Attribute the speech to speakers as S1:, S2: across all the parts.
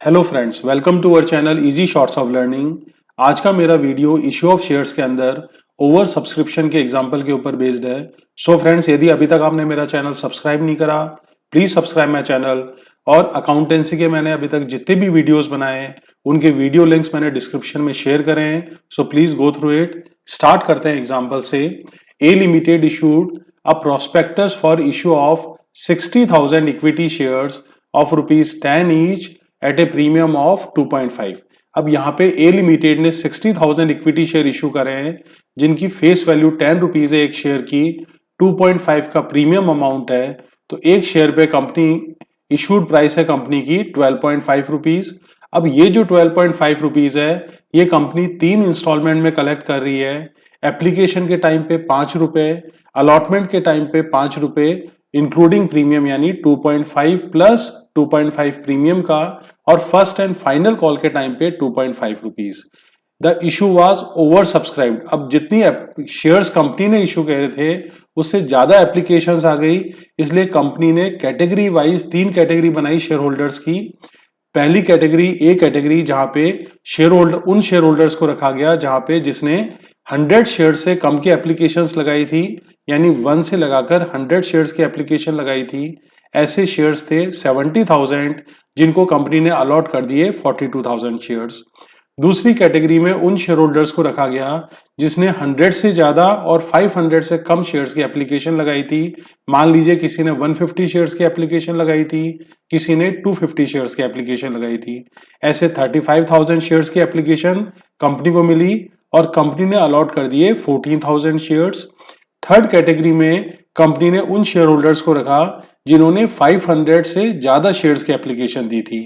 S1: Hello friends, welcome to our channel easy shorts of learning. आज का मेरा video issue of shares के अंदर ओवर सब्सक्रिप्शन के एग्जांपल के ऊपर बेस्ड है। सो फ्रेंड्स, यदि अभी तक आपने मेरा चैनल सब्सक्राइब नहीं करा, प्लीज सब्सक्राइब माय चैनल। और अकाउंटेंसी के मैंने अभी तक जितने भी वीडियोस बनाए हैं उनके वीडियो लिंक्स मैंने डिस्क्रिप्शन में शेयर करे हैं। So please go through it. Start करते हैं एग्जाम्पल से। A limited issued a prospectus for issue of 60,000 equity shares of ₹10 each at a premium of 2.5। अब यहाँ पे ए लिमिटेड ने 60,000 इक्विटी शेयर इशू करे हैं जिनकी फेस वैल्यू 10 रुपीज है एक शेयर की, 2.5 का प्रीमियम अमाउंट है। तो एक शेयर पे कंपनी इशूड प्राइस है कंपनी की 12.5 रुपीज। अब ये जो 12.5 रुपीज है ये कंपनी 3 इंस्टॉलमेंट में कलेक्ट कर रही है। एप्लीकेशन के टाइम पे 5 रुपए, अलॉटमेंट के टाइम पे 5 रुपए, इंक्लूडिंग प्रीमियम यानी 2.5 प्लस 2.5 प्रीमियम का, और फर्स्ट एंड फाइनल कॉल के टाइम पे 2.5 rupees. The issue was over subscribed. अब जितनी शेयर्स कंपनी ने इशू करे थे उससे ज्यादा एप्लीकेशंस आ गई, इसलिए कंपनी ने कैटेगरी वाइज 3 कैटेगरी बनाई शेयर होल्डर्स की। पहली कैटेगरी ए कैटेगरी, जहां पे शेयर होल्डर उन शेयर होल्डर्स को रखा गया जहां पे जिसने 100 शेयर से कम की एप्लीकेशंस लगाई थी, यानी 1 से लगाकर 100 शेयर्स की एप्लीकेशन लगाई थी। ऐसे शेयर्स थे 70,000 जिनको कंपनी ने अलॉट कर दिए 42,000 शेयर्स। दूसरी कैटेगरी में उन शेयर होल्डर्स को रखा गया जिसने 100 से ज्यादा और 500 से कम शेयर्स की एप्लीकेशन लगाई थी। मान लीजिए किसी ने 150 शेयर्स की एप्लीकेशन लगाई थी, किसी ने 250 शेयर्स की एप्लीकेशन लगाई थी। ऐसे 35,000 शेयर्स की एप्लीकेशन कंपनी को मिली और कंपनी ने अलॉट कर दिए 14,000 शेयर्स। थर्ड कैटेगरी में कंपनी ने उन शेयर होल्डर्स को रखा जिन्होंने 500 से ज्यादा शेयर्स की एप्लीकेशन दी थी।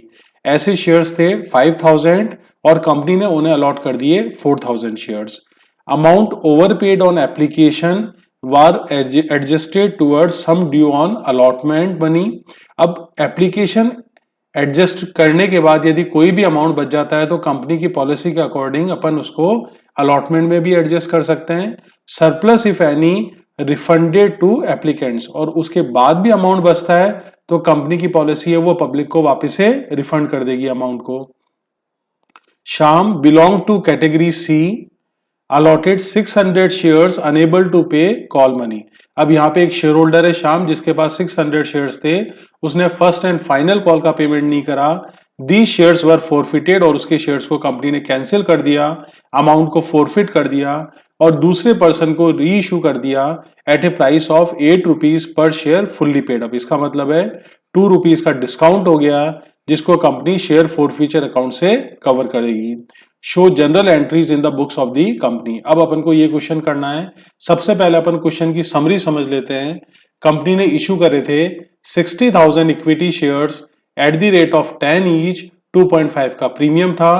S1: ऐसे शेयर्स थे 5,000 और कंपनी ने उन्हें अलॉट कर दिए 4,000 shares. Amount overpaid on application was adjusted towards sum due on allotment money. अब एप्लीकेशन एडजस्ट करने के बाद यदि कोई भी अमाउंट बच जाता है तो कंपनी की पॉलिसी के अकॉर्डिंग अपन उसको अलॉटमेंट में भी एडजस्ट कर सकते हैं। Surplus if any refunded to applicants, और उसके बाद भी अमाउंट बचता है तो कंपनी की पॉलिसी है वो पब्लिक को वापस से रिफंड कर देगी अमाउंट को। Shyam belong to category C, allotted 600 shares unable to pay call money. अब यहाँ पे एक शेयर होल्डर है श्याम जिसके पास 600 शेयर्स थे, उसने फर्स्ट एंड फाइनल कॉल का पेमेंट नहीं करा। दी शेयर्स वर फोरफिटेड, और उसके शेयर्स को कंपनी ने कैंसिल कर दिया, अमाउंट को फोरफिट कर दिया और दूसरे पर्सन को री इशू कर दिया at a price of 8 rupees per share fully paid up. इसका मतलब है 2 रुपीज का डिस्काउंट हो गया जिसको कंपनी शेयर फोरफीचर अकाउंट से कवर करेगी। Show general entries in the books of the company. अब अपन को ये क्वेश्चन करना है। सबसे पहले अपन क्वेश्चन की समरी समझ लेते हैं। कंपनी ने इशू करे थे 60,000 equity shares at the rate of 10 each, 2.5 का प्रीमियम था।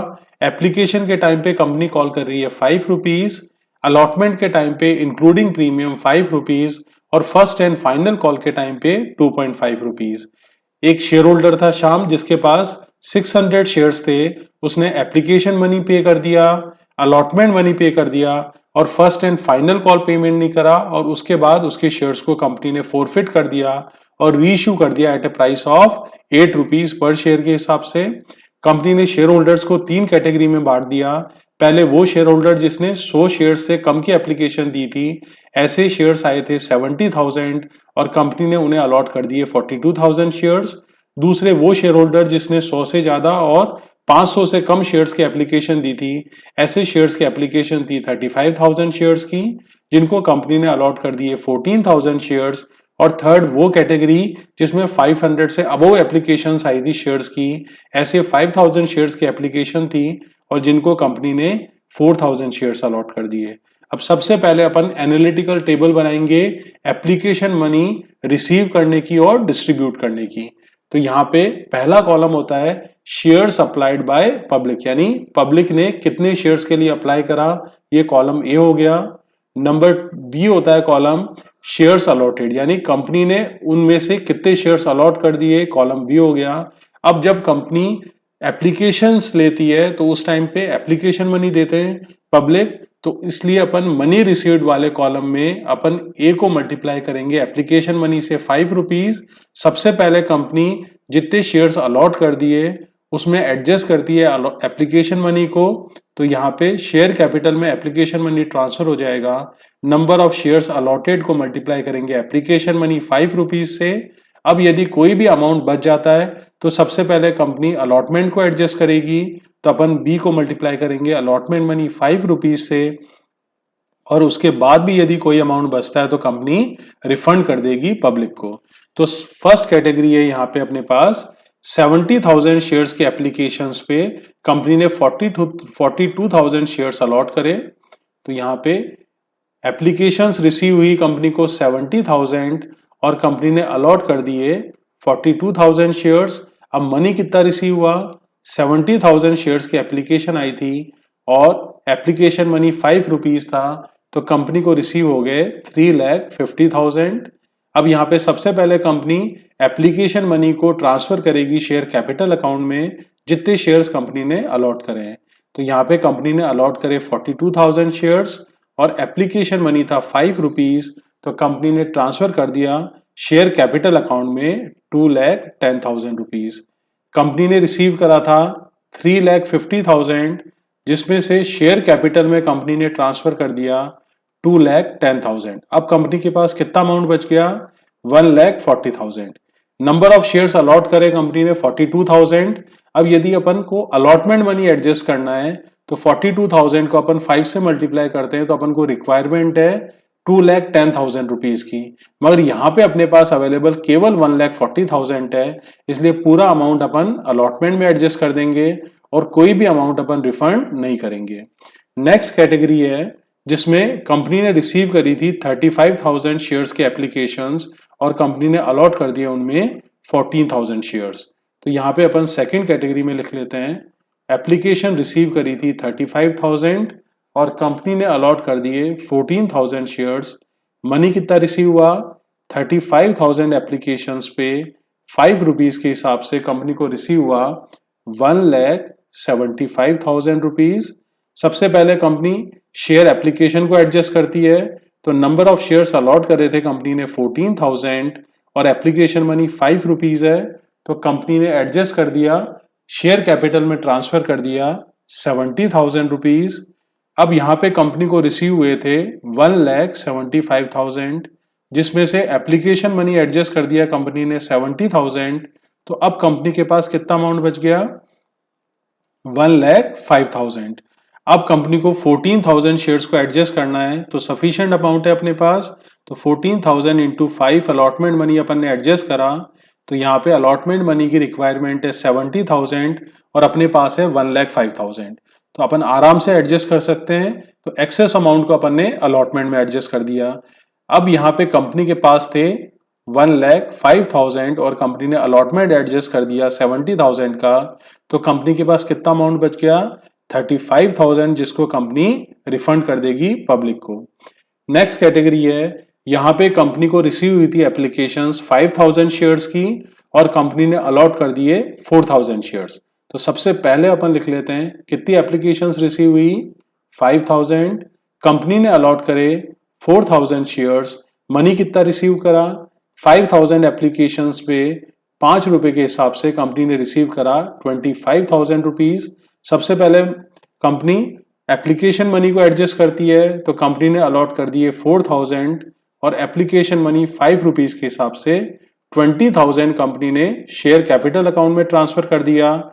S1: एप्लीकेशन के टाइम पे कंपनी कॉल कर रही है 5 रुपीज, अलॉटमेंट के टाइम पे इंक्लूडिंग प्रीमियम 5 रुपीज और फर्स्ट एंड फाइनल कॉल के टाइम पे 2.5 रुपीज। एक शेयर होल्डर था श्याम जिसके पास 600 शेयर्स थे, उसने एप्लीकेशन मनी पे कर दिया, अलॉटमेंट मनी पे कर दिया और first and final call payment नहीं करा, और उसके बाद उसके शेयर्स को कंपनी ने फोरफिट कर दिया और रीइश्यू कर दिया at a price of 8 rupees per share के हिसाब से। कंपनी ने शेयर होल्डर्स को 3 कैटेगरी में बांट दिया। पहले वो शेयर होल्डर जिसने 100 शेयर्स से कम की एप्लीकेशन दी थी, ऐसे शेयर्स आए थे 70,000 और कंपनी ने उन्हें अलॉट कर दिए 42,000 शेयर्स। दूसरे वो शेयर होल्डर जिसने 100 से ज्यादा और 500 से कम शेयर्स की एप्लीकेशन दी थी, ऐसे शेयर्स की एप्लीकेशन थी 35,000 शेयर्स की जिनको कंपनी ने अलॉट कर दिए 14,000 शेयर्स। और थर्ड वो कैटेगरी जिसमें 500 से अबव एप्लीकेशंस आई थी शेयर्स की, ऐसे 5,000 शेयर्स की एप्लीकेशन थी और जिनको कंपनी ने 4,000 शेयर्स अलॉट कर दिए। अब सबसे पहले अपन एनालिटिकल टेबल बनाएंगे एप्लीकेशन मनी रिसीव करने की और डिस्ट्रीब्यूट करने की। तो यहाँ पे पहला कॉलम होता है शेयर्स अप्लाइड बाय पब्लिक, यानी पब्लिक ने कितने शेयर्स के लिए अप्लाई करा, ये कॉलम ए हो गया। नंबर बी होता है कॉलम शेयर्स अलॉटेड, यानी कंपनी ने उनमें से कितने शेयर्स अलॉट कर दिए, कॉलम बी हो गया। अब जब कंपनी एप्लीकेशंस लेती है तो उस टाइम पे एप्लीकेशन मनी देते हैं पब्लिक, तो इसलिए अपन मनी रिसीव्ड वाले कॉलम में अपन ए को मल्टीप्लाई करेंगे एप्लीकेशन मनी से 5 रुपीज। सबसे पहले कंपनी जितने शेयर्स अलॉट कर दिए उसमें एडजस्ट करती है एप्लीकेशन मनी को, तो यहाँ पे शेयर कैपिटल में एप्लीकेशन मनी ट्रांसफर हो जाएगा। नंबर ऑफ शेयर्स अलॉटेड को मल्टीप्लाई करेंगे एप्लीकेशन मनी 5 रुपीज से। अब यदि कोई भी अमाउंट बच जाता है तो सबसे पहले कंपनी अलॉटमेंट को एडजस्ट करेगी, तो अपन बी को मल्टीप्लाई करेंगे अलॉटमेंट मनी 5 रुपीज से, और उसके बाद भी यदि कोई अमाउंट बचता है तो कंपनी रिफंड कर देगी पब्लिक को। तो फर्स्ट कैटेगरी है यहाँ पे अपने पास 70,000 शेयर्स के एप्लीकेशंस पे कंपनी ने 42,000 शेयर्स अलॉट करे। तो यहाँ पे एप्लीकेशंस रिसीव हुई कंपनी को 70,000 और कंपनी ने अलॉट कर दिए 42,000 शेयर्स। अब मनी कितना रिसीव हुआ, 70,000 शेयर्स की एप्लीकेशन आई थी और एप्लीकेशन मनी 5 रुपीज था, तो कंपनी को रिसीव हो गए 3,50,000। अब यहाँ पे सबसे पहले कंपनी एप्लीकेशन मनी को ट्रांसफर करेगी शेयर कैपिटल अकाउंट में जितने शेयर्स कंपनी ने अलॉट करे हैं। तो यहाँ पे कंपनी ने अलॉट करे 42,000 शेयर्स और एप्लीकेशन मनी था 5 रुपीज, तो कंपनी ने ट्रांसफर कर दिया शेयर कैपिटल अकाउंट में 2,10,000 रुपीज। कंपनी ने रिसीव करा था 3,50,000, जिसमें से शेयर कैपिटल में कंपनी ने ट्रांसफर कर दिया 2,10,000। अब कंपनी के पास कितना अमाउंट बच गया, 1,40,000। नंबर ऑफ शेयर्स अलॉट करे कंपनी ने 42,000। अब यदि अपन को अलॉटमेंट मनी एडजस्ट करना है तो 42,000 को अपन 5 से मल्टीप्लाई करते हैं तो अपन को रिक्वायरमेंट है 2,10,000 रुपीज की, मगर यहाँ पे अपने पास अवेलेबल केवल 1,40,000 है, इसलिए पूरा अमाउंट अपन अलॉटमेंट में एडजस्ट कर देंगे और कोई भी अमाउंट अपन रिफंड नहीं करेंगे। नेक्स्ट कैटेगरी है जिसमें कंपनी ने रिसीव करी थी 35,000 शेयर्स के एप्लीकेशंस और कंपनी ने अलॉट कर दिए उनमें 14,000 शेयर्स। तो यहाँ पे अपन सेकंड कैटेगरी में लिख लेते हैं, एप्लीकेशन रिसीव करी थी 35,000 और कंपनी ने अलॉट कर दिए 14,000 शेयर्स। मनी कितना रिसीव हुआ, 35,000 एप्लीकेशंस पे 5 रुपीज के हिसाब से कंपनी को रिसीव हुआ 1,75,000 रुपीज। सबसे पहले कंपनी शेयर एप्लीकेशन को एडजस्ट करती है, तो नंबर ऑफ शेयर्स अलॉट करे थे कंपनी ने 14,000 और एप्लीकेशन मनी 5 रुपीज है, तो कंपनी ने एडजस्ट कर दिया शेयर कैपिटल में ट्रांसफर कर दिया 70,000 रुपीज। अब यहाँ पे कंपनी को रिसीव हुए थे 1,75,000, जिसमें से एप्लीकेशन मनी एडजस्ट कर दिया कंपनी ने 70,000, तो अब कंपनी के पास कितना अमाउंट बच गया, 1,05,000। अब कंपनी को 14,000 शेयर्स को एडजस्ट करना है, तो सफिशिएंट अमाउंट है अपने पास, तो 14,000 इंटू 5 अलॉटमेंट मनी अपन ने एडजस्ट करा, तो यहाँ पे अलॉटमेंट मनी की रिक्वायरमेंट है 70,000 और अपने पास है 1,05,000, तो अपन आराम से एडजस्ट कर सकते हैं। तो एक्सेस अमाउंट को अपन ने अलॉटमेंट में एडजस्ट कर दिया। अब यहाँ पे कंपनी के पास थे 1,05,000 और कंपनी ने अलॉटमेंट एडजस्ट कर दिया 70,000 का, तो कंपनी के पास कितना अमाउंट बच गया, 35,000, जिसको कंपनी रिफंड कर देगी पब्लिक को। नेक्स्ट कैटेगरी है, यहाँ पे कंपनी को रिसीव हुई थी एप्लीकेशंस 5,000 शेयर्स की और कंपनी ने अलॉट कर दिए 4,000 शेयर्स। तो सबसे पहले अपन लिख लेते हैं कितनी एप्लीकेशंस रिसीव हुई, 5,000। कंपनी ने अलॉट करे 4,000 शेयर्स। मनी कितना रिसीव करा, 5,000 एप्लीकेशंस पे 5 रुपए के हिसाब से कंपनी ने रिसीव करा 25,000 रुपीज। सबसे पहले कंपनी एप्लीकेशन मनी को एडजस्ट करती है, तो कंपनी ने अलॉट कर दिए 4,000 और एप्लीकेशन मनी 5 रुपीज के हिसाब से 20,000 कंपनी ने शेयर कैपिटल अकाउंट में ट्रांसफर कर दिया।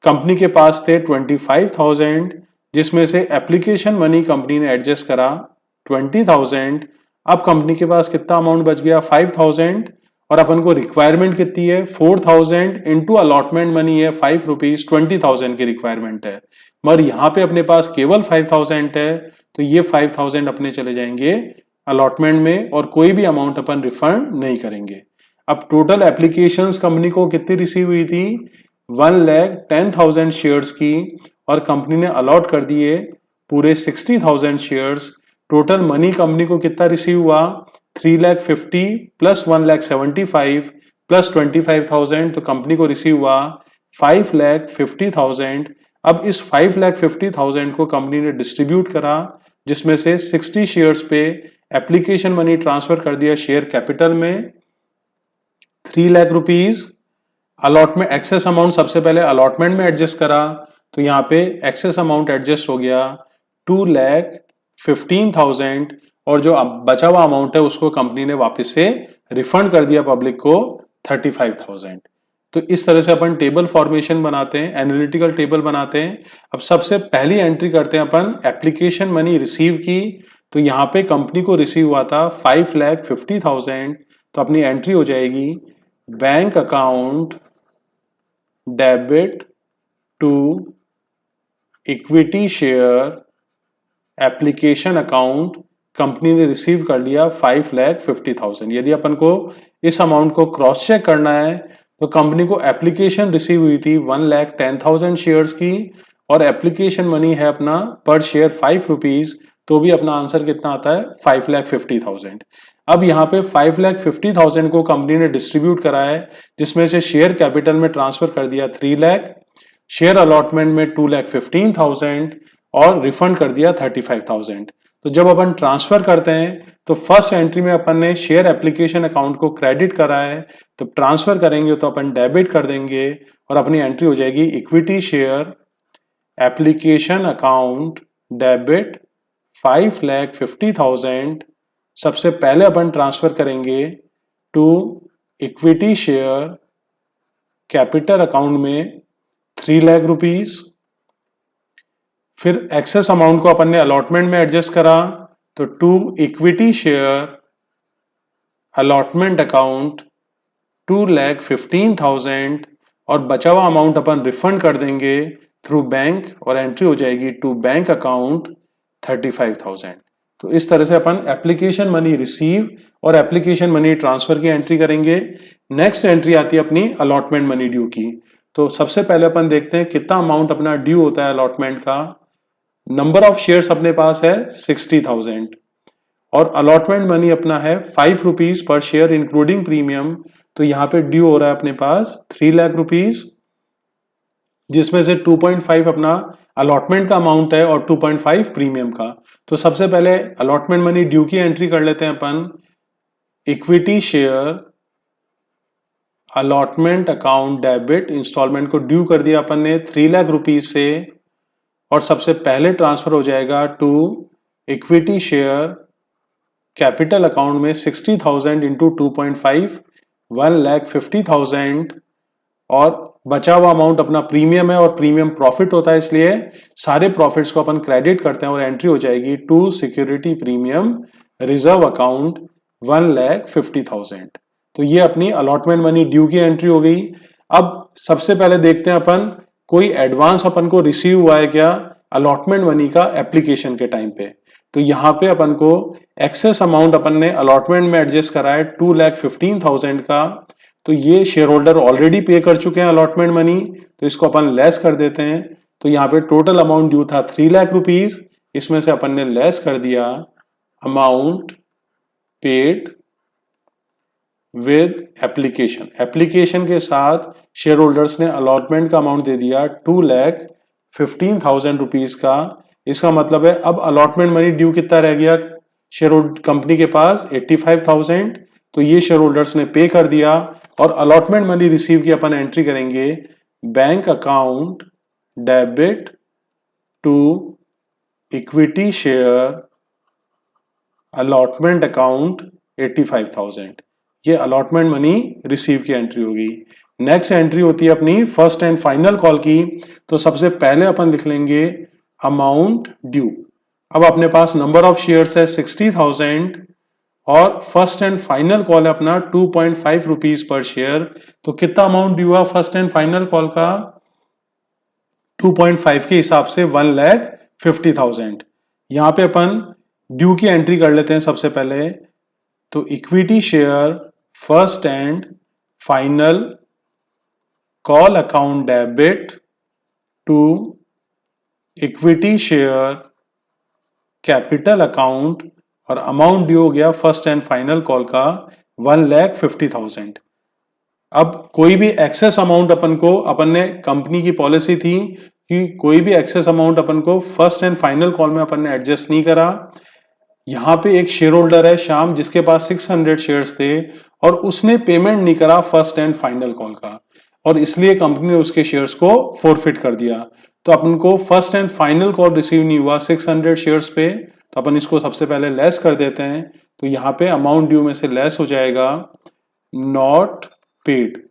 S1: कंपनी के पास थे 25,000, जिसमें से एप्लीकेशन मनी कंपनी ने एडजस्ट करा 20,000। अब कंपनी के पास कितना अमाउंट बच गया, 5,000 और अपन को रिक्वायरमेंट कितनी है, 4,000 इंटू अलॉटमेंट मनी है 5 रुपीज, 20,000 की रिक्वायरमेंट है, मगर यहाँ पे अपने पास केवल 5,000 है, तो ये 5,000 अपने चले जाएंगे अलॉटमेंट में और कोई भी अमाउंट अपन रिफंड नहीं करेंगे। अब टोटल एप्लीकेशंस कंपनी को कितनी रिसीव हुई थी, 1,10,000 शेयर्स की और कंपनी ने अलॉट कर दिए पूरे 60,000 शेयर्स। टोटल मनी कंपनी को कितना रिसीव हुआ, 3,50,000 प्लस 1,75,000 प्लस 25,000, तो कंपनी को रिसीव हुआ 5,50,000। अब इस 5,50,000 को कंपनी ने डिस्ट्रीब्यूट करा, जिसमें से 60 शेयर्स पे एप्लीकेशन मनी ट्रांसफर कर दिया शेयर कैपिटल में 3 lakh rupees. Allotment excess amount सबसे पहले अलॉटमेंट में एडजस्ट करा, तो यहाँ पे एक्सेस अमाउंट एडजस्ट हो गया 2,15,000 और जो बचा हुआ अमाउंट है उसको कंपनी ने वापस से रिफंड कर दिया पब्लिक को 35,000। तो इस तरह से अपन टेबल फॉर्मेशन बनाते हैं, एनालिटिकल टेबल बनाते हैं। अब सबसे पहली एंट्री करते हैं अपन एप्लीकेशन मनी रिसीव की, तो यहाँ पे कंपनी को रिसीव हुआ था 5,50,000, तो अपनी एंट्री हो जाएगी bank account debit to equity share application account, company ने रिसीव कर लिया 5,50,000। यदि अपन को इस अमाउंट को क्रॉस चेक करना है तो कंपनी को एप्लीकेशन रिसीव हुई थी 1,10,000 शेयर्स की और एप्लीकेशन मनी है अपना पर शेयर 5 रुपीज, तो भी अपना आंसर कितना आता है 5,50,000। अब यहाँ पे 5,50,000 को कंपनी ने डिस्ट्रीब्यूट करा है, जिसमें से शेयर कैपिटल में ट्रांसफर कर दिया 3 लाख, शेयर अलॉटमेंट में 2,15,000 और रिफंड कर दिया 35,000। तो जब अपन ट्रांसफर करते हैं तो फर्स्ट एंट्री में अपन ने शेयर एप्लीकेशन अकाउंट को क्रेडिट करा है, तो ट्रांसफर करेंगे तो अपन डेबिट कर देंगे और अपनी एंट्री हो जाएगी equity share application account debit 5,50,000। सबसे पहले अपन ट्रांसफर करेंगे to equity share capital account में 3 लाख रुपीज। फिर एक्सेस अमाउंट को अपन ने अलॉटमेंट में एडजस्ट करा, तो to equity share allotment account 2,15,000 और बचा हुआ अमाउंट अपन रिफंड कर देंगे थ्रू बैंक और एंट्री हो जाएगी टू बैंक अकाउंट 35,000। तो इस तरह से अपन एप्लीकेशन मनी रिसीव और एप्लीकेशन मनी ट्रांसफर की एंट्री करेंगे। नेक्स्ट एंट्री आती है अपनी अलॉटमेंट मनी ड्यू की। तो सबसे पहले अपन देखते हैं कितना अमाउंट अपना ड्यू होता है अलॉटमेंट का। नंबर ऑफ शेयर्स अपने पास है 60,000 और अलॉटमेंट मनी अपना है 5 rupees per share including premium, तो यहाँ पे ड्यू हो रहा है अपने पास 3 लाख रुपीज, जिसमें से 2.5 अपना अलॉटमेंट का अमाउंट है और 2.5 प्रीमियम का। तो सबसे पहले अलॉटमेंट मनी ड्यू की एंट्री कर लेते हैं अपन। Equity share allotment account debit, installment को ड्यू कर दिया अपन ने 3 लाख रुपीज से और सबसे पहले ट्रांसफर हो जाएगा to equity share capital account में 60,000 इंटू 2.5 1,50,000 और बचा हुआ अमाउंट अपना प्रीमियम है और प्रीमियम प्रॉफिट होता है, इसलिए सारे प्रॉफिट्स को अपन क्रेडिट करते हैं और एंट्री हो जाएगी to security premium reserve account 1,50,000। तो ये अपनी अलॉटमेंट मनी ड्यू की एंट्री हो गई। अब सबसे पहले देखते हैं अपन कोई एडवांस अपन को रिसीव हुआ है क्या अलॉटमेंट मनी का एप्लीकेशन के टाइम पे। तो यहाँ पे अपन को एक्सेस अमाउंट अपन ने अलॉटमेंट में एडजस्ट करा है 2,15,000 का, तो ये शेयर होल्डर ऑलरेडी पे कर चुके हैं अलॉटमेंट मनी, तो इसको अपन लेस कर देते हैं। तो यहाँ पे टोटल अमाउंट ड्यू था 3 लाख रुपीज, इसमें से अपन ने लेस कर दिया amount paid with application. Application के साथ शेयर होल्डर्स ने अलॉटमेंट का अमाउंट दे दिया 2,15,000 रुपीज का। इसका मतलब है अब अलॉटमेंट मनी ड्यू कितना रह गया शेयर होल्डर कंपनी के पास 85,000, तो ये शेयर होल्डर्स ने पे कर दिया और अलॉटमेंट मनी रिसीव की अपन एंट्री करेंगे bank account debit to equity share allotment account 85,000। ये अलॉटमेंट मनी रिसीव की एंट्री होगी। नेक्स्ट एंट्री होती है अपनी फर्स्ट एंड फाइनल कॉल की। तो सबसे पहले अपन लिख लेंगे अमाउंट ड्यू। अब अपने पास नंबर ऑफ शेयर्स है 60,000 और फर्स्ट एंड फाइनल कॉल है अपना 2.5 रुपीज पर शेयर। तो कितना अमाउंट ड्यू हुआ फर्स्ट एंड फाइनल कॉल का 2.5 के हिसाब से 1,50,000। यहां पे अपन ड्यू की एंट्री कर लेते हैं सबसे पहले। तो equity share first and final call account debit to equity share capital account और अमाउंट ड्यू हो गया फर्स्ट एंड फाइनल कॉल का 1,50,000। अब कोई भी एक्सेस अमाउंट अपन ने कंपनी की पॉलिसी थी कि कोई भी एक्सेस अमाउंट अपन को फर्स्ट एंड फाइनल कॉल में अपन ने एडजस्ट नहीं करा। यहाँ पे एक शेयर होल्डर है श्याम, जिसके पास 600 शेयर्स थे और उसने पेमेंट नहीं करा फर्स्ट एंड फाइनल कॉल का। और इसलिए कंपनी ने उसके शेयर्स को फोरफिट कर दिया। तो अपन को first and final call receive नहीं हुआ 600 शेयर्स पे, तो अपन इसको सबसे पहले लेस कर देते हैं। तो यहाँ पे अमाउंट ड्यू में से लेस हो जाएगा नॉट पेड।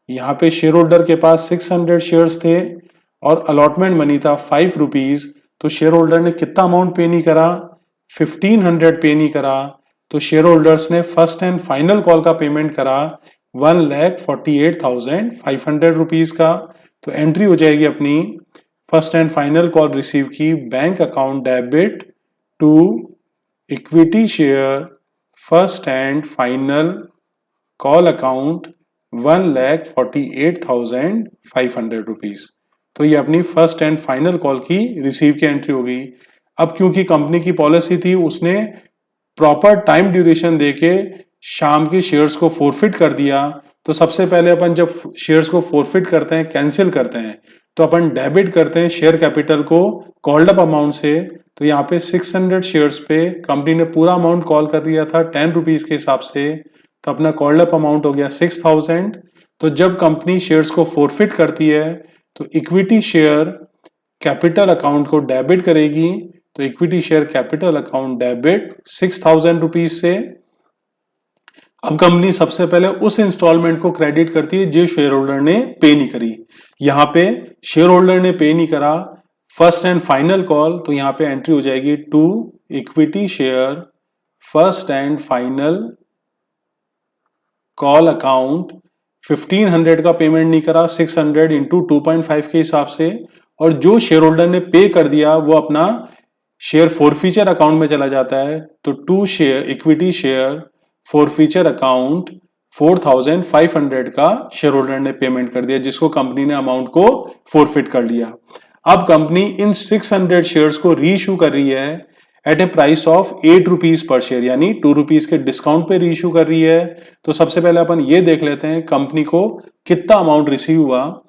S1: यहाँ पे शेयर होल्डर के पास 600 शेयर्स थे और अलॉटमेंट मनी था 5 रुपीज। तो शेयर होल्डर ने कितना अमाउंट पे नहीं करा, 1500 पे नहीं करा। तो शेयर होल्डर्स ने फर्स्ट एंड फाइनल कॉल का पेमेंट करा 1,48,500 रुपीज का। तो एंट्री हो जाएगी अपनी first and final call receive की bank account debit to equity share first and final call account 1,48,500 rupees. तो ये अपनी फर्स्ट एंड फाइनल कॉल की रिसीव की एंट्री हो गई। अब क्योंकि कंपनी की पॉलिसी थी, उसने प्रॉपर टाइम ड्यूरेशन देके शाम के शेयर्स को फोरफिट कर दिया। तो सबसे पहले अपन जब शेयर्स को फोरफिट करते हैं, कैंसिल करते हैं, तो अपन डेबिट करते हैं शेयर कैपिटल को कॉल्ड अप अमाउंट से। तो यहाँ पे 600 शेयर्स पे कंपनी ने पूरा अमाउंट कॉल कर दिया था 10 रुपीज के हिसाब से। तो अपना कॉल्ड अप अमाउंट हो गया 6,000। तो जब कंपनी शेयर्स को फोरफिट करती है तो इक्विटी शेयर कैपिटल अकाउंट को डेबिट करेगी। तो equity share capital account debit 6,000 rupees से। अब कंपनी सबसे पहले उस इंस्टॉलमेंट को क्रेडिट करती है जो शेयर होल्डर ने पे नहीं करी। यहां पे शेयर होल्डर ने पे नहीं करा फर्स्ट एंड फाइनल कॉल, तो यहां पे एंट्री हो जाएगी to equity share first and final call account 1500 का पेमेंट नहीं करा, 600 इंटू 2.5 के हिसाब से। और जो शेयर होल्डर ने पे कर दिया वो अपना शेयर फोरफीचर अकाउंट में चला जाता है। तो to share equity share forfeiture account 4,500 का शेयर होल्डर ने पेमेंट कर दिया, जिसको कंपनी ने अमाउंट को फोरफिट कर लिया। अब कंपनी इन 600 शेयर्स को री इशू कर रही है at a price of 8 rupees per share, यानी 2 रुपीज के डिस्काउंट पे री इशू कर रही है। तो सबसे पहले अपन ये देख लेते हैं कंपनी को कितना अमाउंट रिसीव हुआ।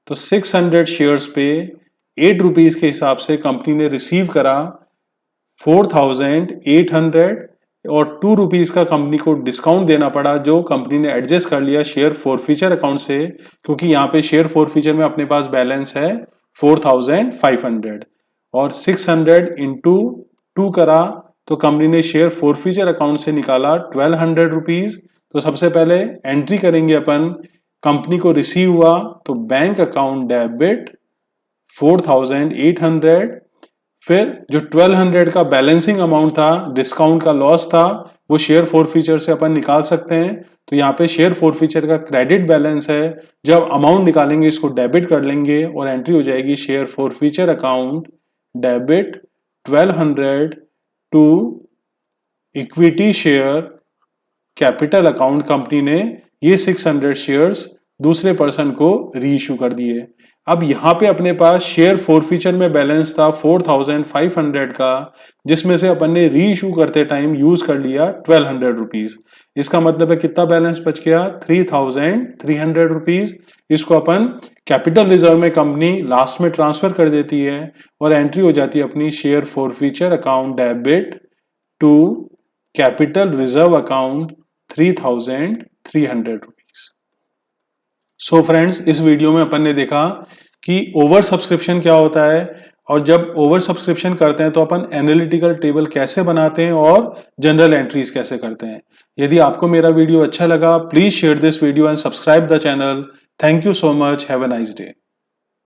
S1: तो 600 शेयर्स पे 8 रुपीज के हिसाब से कंपनी ने रिसीव करा 4,800 और 2 रुपीज का कंपनी को डिस्काउंट देना पड़ा, जो कंपनी ने एडजस्ट कर लिया शेयर फोरफीचर अकाउंट से, क्योंकि यहाँ पे शेयर फोरफीचर में अपने पास बैलेंस है 4,500 और 600 इंटू 2 करा तो कंपनी ने शेयर फोरफीचर अकाउंट से निकाला 1,200 रुपीज। तो सबसे पहले एंट्री करेंगे अपन, कंपनी को रिसीव हुआ तो बैंक अकाउंट डेबिट 4,800, फिर जो 1,200 का बैलेंसिंग अमाउंट था, डिस्काउंट का लॉस था, वो शेयर फोरफीचर से अपन निकाल सकते हैं। तो यहाँ पे शेयर फोरफीचर का क्रेडिट बैलेंस है, जब अमाउंट निकालेंगे इसको डेबिट कर लेंगे और एंट्री हो जाएगी share forfeiture account debit 1,200 to equity share capital account. Company ने ये 600 शेयर्स दूसरे पर्सन को री इशू कर दिए। अब यहाँ पे अपने पास शेयर फोरफीचर में बैलेंस था 4,500 का, जिसमें से अपन ने री इशू करते टाइम यूज कर लिया 1,200 रुपीज। इसका मतलब है कितना बैलेंस बच गया, 3,300 रुपीज। इसको अपन कैपिटल रिजर्व में कंपनी लास्ट में ट्रांसफर कर देती है और एंट्री हो जाती है अपनी share forfeiture account debit to capital reserve account 3,300 rupees. So friends, इस वीडियो में अपन ने देखा कि ओवर सब्सक्रिप्शन क्या होता है, और जब ओवर सब्सक्रिप्शन करते हैं तो अपन एनालिटिकल टेबल कैसे बनाते हैं और जनरल एंट्रीज कैसे करते हैं। यदि आपको मेरा वीडियो अच्छा लगा, please share this video and subscribe the channel. Thank you so much, have a nice day.